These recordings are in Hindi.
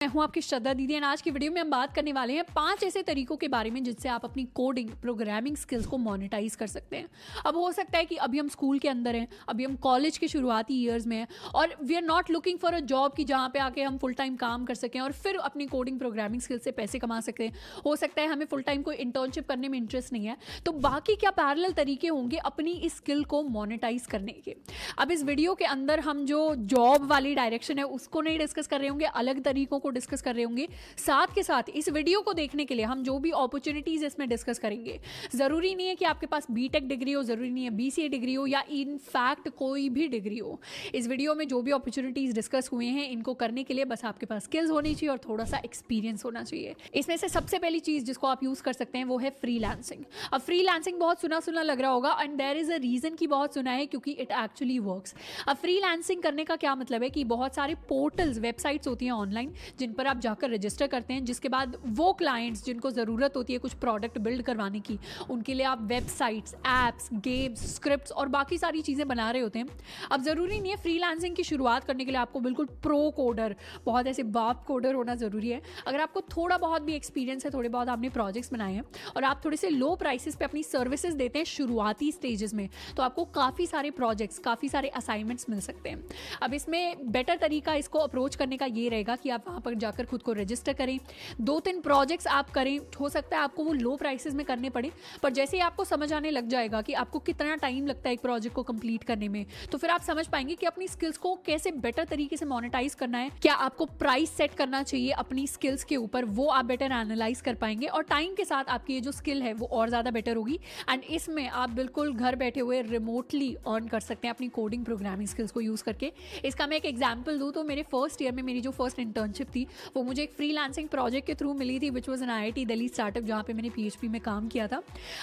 मैं हूं आपकी श्रद्धा दीदी एंड आज की वीडियो में हम बात करने वाले हैं 5 ऐसे तरीकों के बारे में जिससे आप अपनी कोडिंग प्रोग्रामिंग स्किल्स को मोनेटाइज कर सकते हैं। अब हो सकता है कि अभी हम स्कूल के अंदर हैं, अभी हम कॉलेज के शुरुआती ईयर्स में हैं और we are not looking for a job की जहाँ पे आके हम फुल टाइम काम कर सकें और फिर अपनी कोडिंग प्रोग्रामिंग स्किल्स से पैसे कमा सकते हैं। हो सकता है हमें फुल टाइम कोई इंटर्नशिप करने में इंटरेस्ट नहीं है, तो बाकी क्या पैरेलल तरीके होंगे अपनी इस स्किल को मोनेटाइज करने के। अब इस वीडियो के अंदर हम जो जॉब वाली डायरेक्शन है उसको नहीं डिस्कस कर रहे होंगे, अलग तरीकों को डिस्कस कर रहे होंगे। साथ के साथ इस वीडियो को देखने के लिए हम जो भी अपॉर्चुनिटीज इसमें डिस्कस करेंगे, जरूरी नहीं है कि आपके पास बीटेक डिग्री हो, जरूरी नहीं है बीसीए डिग्री हो या इनफैक्ट कोई भी डिग्री हो। इस वीडियो में जो भी अपॉर्चुनिटीज डिस्कस हुए हैं इनको करने के लिए बस आपके पास स्किल्स होनी चाहिए और थोड़ा सा एक्सपीरियंस होना चाहिए। इसमें से सबसे पहली चीज जिसको आप यूज कर सकते हैं वो है फ्रीलांसिंग। अब फ्रीलांसिंग बहुत सुना सुना लग रहा होगा and there is a reason कि बहुत सुना है, क्योंकि इट एक्चुअली वर्क्स। अब फ्रीलांसिंग करने का क्या मतलब है कि बहुत सारे पोर्टल्स, वेबसाइट्स होती हैं ऑनलाइन जिन पर आप जाकर रजिस्टर करते हैं, जिसके बाद वो क्लाइंट्स जिनको ज़रूरत होती है कुछ प्रोडक्ट बिल्ड करवाने की, उनके लिए आप वेबसाइट्स, एप्स, गेम्स, स्क्रिप्ट्स और बाकी सारी चीज़ें बना रहे होते हैं। अब ज़रूरी नहीं है फ्रीलांसिंग की शुरुआत करने के लिए आपको बिल्कुल प्रो कोडर, बहुत ऐसे बाप कोडर होना ज़रूरी है। अगर आपको थोड़ा बहुत भी एक्सपीरियंस है, थोड़े बहुत आपने प्रोजेक्ट्स बनाए हैं और आप थोड़े से लो प्राइसेस पे अपनी सर्विसेज देते हैं शुरुआती स्टेजेस में, तो आपको काफ़ी सारे प्रोजेक्ट्स, काफ़ी सारे असाइनमेंट्स मिल सकते हैं। अब इसमें बेटर तरीका इसको अप्रोच करने का ये रहेगा कि आप वहाँ पर जाकर खुद को रजिस्टर करें, 2-3 प्रोजेक्ट्स आप करें। हो सकता है आपको वो लो प्राइसेस में करने पड़े, पर जैसे ही आपको समझ आने लग जाएगा कि आपको कितना टाइम लगता है एक प्रोजेक्ट को कंप्लीट करने में, तो फिर आप समझ पाएंगे कि अपनी स्किल्स को कैसे बेटर तरीके से मोनेटाइज करना है, क्या आपको प्राइस सेट करना चाहिए अपनी स्किल्स के ऊपर, वो आप बेटर एनालाइज कर पाएंगे और टाइम के साथ आपकी ये जो स्किल है वो और ज़्यादा बेटर होगी। एंड इसमें आप बिल्कुल घर बैठे हुए रिमोटली अर्न कर सकते हैं अपनी कोडिंग प्रोग्रामिंग स्किल्स को यूज़ करके। इसका मैं एक एग्जाम्पल दूँ तो मेरे फर्स्ट ईयर में मेरी जो फर्स्ट इंटर्नशिप थी वो मुझे एक फ्रीलांसिंग प्रोजेक्ट के थ्रू मिली थी, which was an IIT Delhi startup, जहाँ पे मैंने PHP में काम किया था।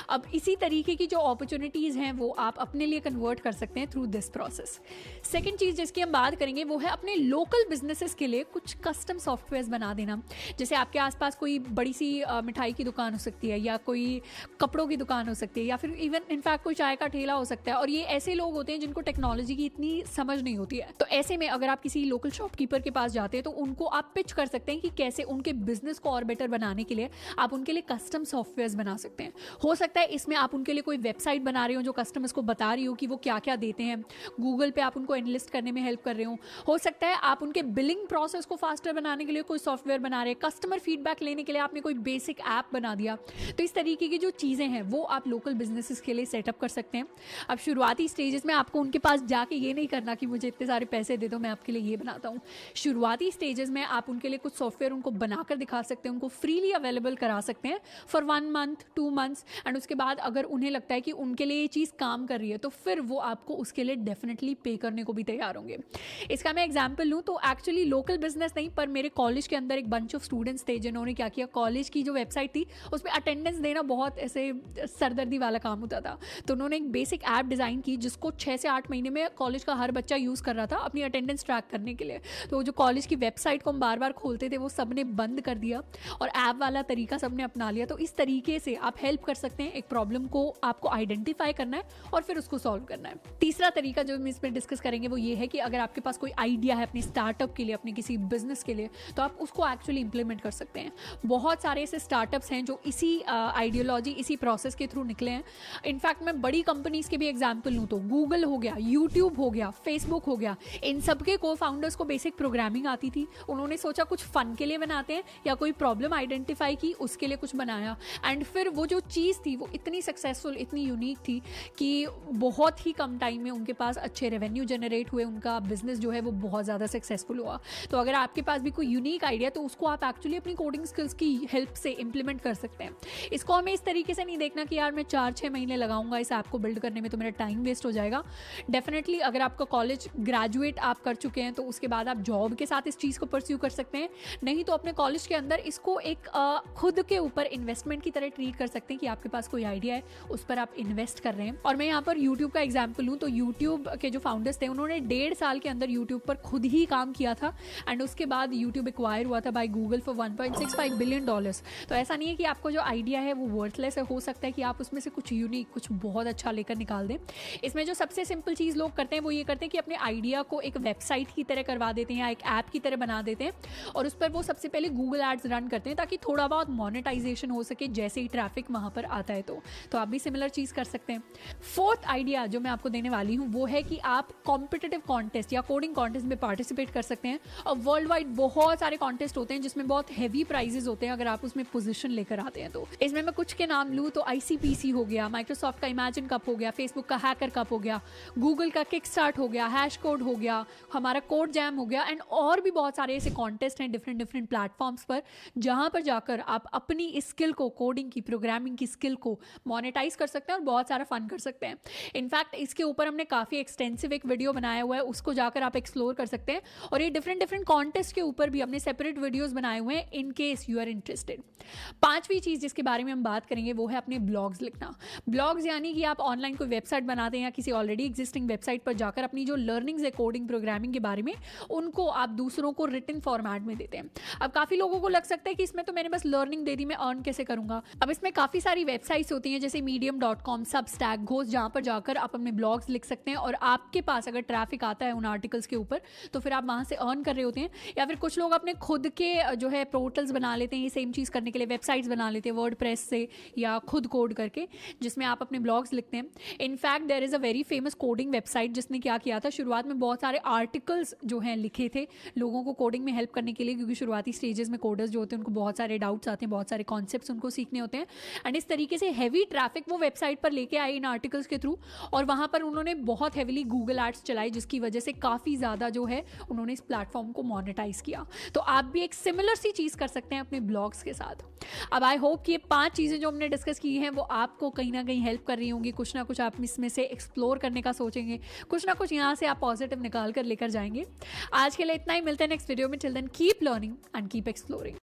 अब इसी तरीके की जो अपॉर्चुनिटीज़ हैं वो आप अपने लिए कन्वर्ट कर सकते हैं थ्रू दिस प्रोसेस। सेकेंड चीज़ जिसकी हम बात करेंगे वो है अपने लोकल बिजनेसेस के लिए कुछ कस्टम सॉफ्टवेयर बना देना। जैसे आपके आसपास कोई बड़ी सी मिठाई की दुकान हो सकती है या कोई कपड़ों की दुकान हो सकती है या फिर इवन इनफैक्ट कोई चाय का ठेला हो सकता है, और ये ऐसे लोग होते हैं जिनको टेक्नोलॉजी की इतनी समझ नहीं होती है। तो ऐसे में अगर आप किसी लोकल शॉपकीपर के पास जाते हैं तो उनको आप पिच कर सकते हैं कि कैसे उनके बिजनेस को और बेटर बनाने के लिए आप उनके लिए कस्टम सॉफ्टवेयर बना सकते हैं। हो सकता है इसमें आप उनके लिए कोई वेबसाइट बना रहे हो जो कस्टमर्स को बता रही हो कि वो क्या क्या देते हैं, गूगल पे आप उनको एनलिस्ट करने में हेल्प कर रहे हो सकता है आप उनके बिलिंग प्रोसेस को फास्टर बनाने के लिए कोई सॉफ्टवेयर बना रहे हैं, कस्टमर फीडबैक लेने के लिए आपने कोई बेसिक ऐप बना दिया। तो इस तरीके की जो चीज़ें हैं वो आप लोकल बिजनेसेस के लिए सेटअप कर सकते हैं। अब शुरुआती स्टेजेस में आपको उनके पास जाके ये नहीं करना कि मुझे इतने सारे पैसे दे दो मैं आपके लिए ये बनाता हूँ। शुरुआती स्टेजेस में आप उनके लिए कुछ सॉफ्टवेयर उनको बनाकर दिखा सकते हैं, उनको फ्रीली अवेलेबल करा सकते हैं फॉर 1 मंथ 2 मंथ्स, एंड उसके बाद अगर उन्हें लगता है कि उनके लिए ये चीज़ काम कर रही है तो फिर वो आपको उसके लिए डेफिनेटली पे करने को भी तैयार होंगे। इसका मैं एग्जाम्पल लूँ तो एक्चुअली लोकल बिजनेस नहीं, पर मेरे कॉलेज के अंदर एक बंच ऑफ स्टूडेंट्स थे जिन्होंने क्या किया, कॉलेज की जो वेबसाइट थी उसमें अटेंडेंस देना बहुत ऐसे सरदर्दी वाला काम होता था, तो उन्होंने एक बेसिक ऐप डिज़ाइन की जिसको 6 से 8 महीने में कॉलेज का हर बच्चा यूज़ कर रहा था अपनी अटेंडेंस ट्रैक करने के लिए। तो जो कॉलेज की वेबसाइट को हम बार बार खोलते थे वो सब ने बंद कर दिया और ऐप वाला तरीका सब ने अपना लिया। तो इस तरीके से आप हेल्प कर सकते हैं, एक प्रॉब्लम को आपको आइडेंटिफाई करना है और फिर उसको सॉल्व करना है। तीसरा तरीका जो हम इसमें डिस्कस करेंगे वो ये है कि अगर आपके पास कोई आइडिया है अपनी स्टार्टअप के लिए, अपने किसी बिजनेस के लिए, तो आप उसको एक्चुअली इंप्लीमेंट कर सकते हैं। बहुत सारे ऐसे स्टार्टअप्स हैं जो इसी आइडियोलॉजी, इसी प्रोसेस के थ्रू निकले हैं। इनफैक्ट मैं बड़ी कंपनीज के भी एग्जाम्पल लूँ तो गूगल हो गया, यूट्यूब हो गया, फेसबुक हो गया, इन सब के को फाउंडर्स को बेसिक प्रोग्रामिंग आती थी। उन्होंने सोचा कुछ फन के लिए बनाते हैं या कोई प्रॉब्लम आइडेंटिफाई की उसके लिए कुछ बनाया, एंड फिर वो जो चीज़ थी वो इतनी सक्सेसफुल, इतनी यूनिक थी कि बहुत ही कम टाइम में उनके पास अच्छे रेवेन्यू जनरेट हुए, उनका बिजनेस जो है वो बहुत ज़्यादा सक्सेसफुल हुआ। तो अगर आपके पास भी कोई यूनिक आइडिया तो उसको आप एक्चुअली अपनी कोडिंग स्किल्स की हेल्प से इंप्लीमेंट कर सकते हैं। इसको हमें इस तरीके से नहीं देखना कि यार मैं 4-6 महीने लगाऊंगा इस ऐप को बिल्ड करने में तो मेरा टाइम वेस्ट हो जाएगा। डेफिनेटली अगर आपका कॉलेज ग्रेजुएट आप कर चुके हैं तो उसके बाद आप जॉब के साथ इस चीज़ को परस्यू कर सकते हैं, नहीं तो अपने कॉलेज के अंदर इसको एक खुद के ऊपर इन्वेस्टमेंट की तरह ट्रीट कर सकते हैं कि आपके पास कोई आइडिया है, उस पर आप इन्वेस्ट कर रहे हैं। और मैं यहाँ पर यूट्यूब का एग्जाम्पल लूँ तो यूट्यूब के जो फाउंडर्स थे उन्होंने 1.5 साल के अंदर यूट्यूब पर खुद ही काम किया था एंड उसके बाद यूट्यूब एक्वायर हुआ था बाय गूगल फॉर $1.65 बिलियन। तो ऐसा नहीं है कि आपको जो आइडिया है वो वर्थलेस है, हो सकता है कि आप उसमें से कुछ यूनिक, कुछ बहुत अच्छा लेकर निकाल दें। इसमें जो सबसे सिंपल चीज़ लोग करते हैं वो ये करते हैं कि अपने आइडिया को एक वेबसाइट की तरह करवा देते हैं या एक ऐप की तरह बना देते हैं और उस पर वो सबसे पहले गूगल एड्स रन करते हैं ताकि थोड़ा बहुत मोनेटाइजेशन हो सके जैसे ही ट्रैफिक वहाँ पर आता है। तो आप भी सिमिलर चीज़ कर सकते हैं। फोर्थ आइडिया जो मैं आपको देने वाली हूँ वो है कि आप कॉम्पिटिटिव कॉन्टेस्ट या कोडिंग कॉन्टेस्ट में पार्टिसिपेट कर सकते हैं। और वर्ल्ड वाइड बहुत सारे कॉन्टेस्ट होते हैं जिसमें बहुत हैवी प्राइजेस होते हैं अगर आप उसमें पोजीशन लेकर आते हैं। तो इसमें मैं कुछ के नाम लूँ तो ICPC हो गया, माइक्रोसॉफ्ट का इमेजिन कप हो गया, फेसबुक का हैकर कप हो गया, गूगल का किक स्टार्ट हो गया, हैश कोड हो गया, हमारा कोड जैम हो गया एंड और भी बहुत सारे ऐसे कॉन्टेस्ट हैं डिफरेंट प्लेटफॉर्म्स पर जहां पर जाकर आप अपनी इस स्किल को, कोडिंग की, प्रोग्रामिंग की स्किल को मोनेटाइज कर सकते हैं और बहुत सारा फन कर सकते हैं। इनफैक्ट इसके ऊपर हमने काफ़ी एक्सटेंसिव एक वीडियो बनाया हुआ है, उसको जाकर आप एक्सप्लोर कर सकते हैं। और ये डिफरेंट कॉन्टेस्ट के ऊपर भी हमने सेपरेट वीडियोज़ बनाए हुए हैं in case you are interested. पांचवी चीज़ जिसके बारे में हम बात करेंगे वो है अपने ब्लॉग्स लिखना। ब्लॉग्स यानी कि आप ऑनलाइन कोई वेबसाइट बनाते हैं या किसी ऑलरेडी एग्जिस्टिंग वेबसाइट पर जाकर अपनी जो लर्निंग्स है कोडिंग प्रोग्रामिंग के बारे में उनको आप दूसरों को रिटन फॉर्मेट में देते हैं। अब काफ़ी लोगों को लग सकता है कि इसमें तो मैंने बस लर्निंग दे दी, मैं अर्न कैसे करूंगा। अब इसमें काफ़ी सारी वेबसाइट्स होती हैं जैसे medium.com, Substack, घोस्ट, जहाँ पर जाकर आप अपने ब्लॉग्स लिख सकते हैं और आपके पास अगर ट्रैफिक आता है उन आर्टिकल्स के ऊपर तो फिर आप वहाँ से अर्न कर रहे होते हैं। या फिर कुछ लोग अपने खुद के जो है पोर्टल्स बना लेते हैं ये सेम चीज़ करने के लिए, वेबसाइट्स बना लेते हैं वर्डप्रेस से या खुद कोड करके जिसमें आप अपने ब्लॉग्स लिखते हैं। In fact there is a very famous coding website जिसने क्या किया था, शुरुआत में बहुत सारे आर्टिकल्स जो हैं लिखे थे लोगों को कोडिंग में हेल्प करने के लिए, क्योंकि शुरुआती स्टेजेस में कोडर्स जो होते हैं उनको बहुत सारे डाउट्स आते हैं, बहुत सारे कॉन्सेप्ट्स उनको सीखने होते हैं एंड इस तरीके से हैवी ट्रैफिक वो वेबसाइट पर लेके आए इन आर्टिकल्स के थ्रू और वहाँ पर उन्होंने बहुत हैवीली गूगल एड्स चलाई जिसकी वजह से काफ़ी ज़्यादा जो है उन्होंने इस प्लेटफॉर्म को मोनेटाइज किया। तो आप भी एक सिमिलर सी चीज़ कर सकते हैं अपने ब्लॉग्स के साथ। अब आई होप कि ये 5 चीज़ें जो हमने डिस्कस की हैं वो आपको कहीं ना कहीं हेल्प कर रही होंगी, कुछ ना कुछ आप इसमें से एक्सप्लोर करने का सोचेंगे, कुछ ना कुछ यहाँ से आप पॉजिटिव निकाल कर लेकर जाएंगे। आज के लिए इतना ही, मिलते हैं नेक्स्ट वीडियो में। Till then keep learning and keep exploring.